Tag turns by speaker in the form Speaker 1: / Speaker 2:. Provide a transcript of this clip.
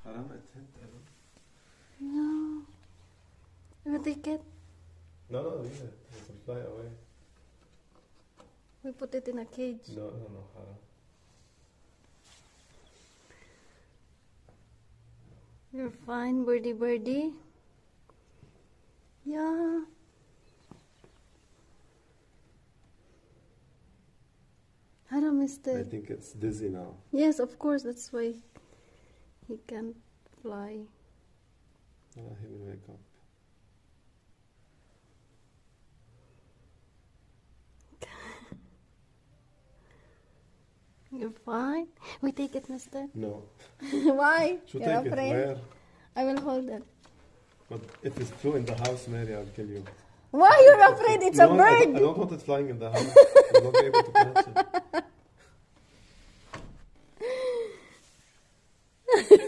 Speaker 1: Haram, it hit.
Speaker 2: No. We take it.
Speaker 1: No, leave it. It will fly away.
Speaker 2: We put it in a cage.
Speaker 1: No, haram.
Speaker 2: You're fine, birdie. Yeah. Haram is
Speaker 1: I
Speaker 2: dead.
Speaker 1: think it's dizzy now.
Speaker 2: Yes, of course. That's why he can't fly.
Speaker 1: He will wake up.
Speaker 2: You're fine. We take it, mister.
Speaker 1: No.
Speaker 2: Why?
Speaker 1: Should
Speaker 2: You're
Speaker 1: take it
Speaker 2: afraid?
Speaker 1: where?
Speaker 2: I will hold it.
Speaker 1: But if it's flew in the house, Mary, I'll kill you.
Speaker 2: Why you're afraid? It's a
Speaker 1: No,
Speaker 2: bird.
Speaker 1: I don't want it flying in the house. You'll not be able to catch it.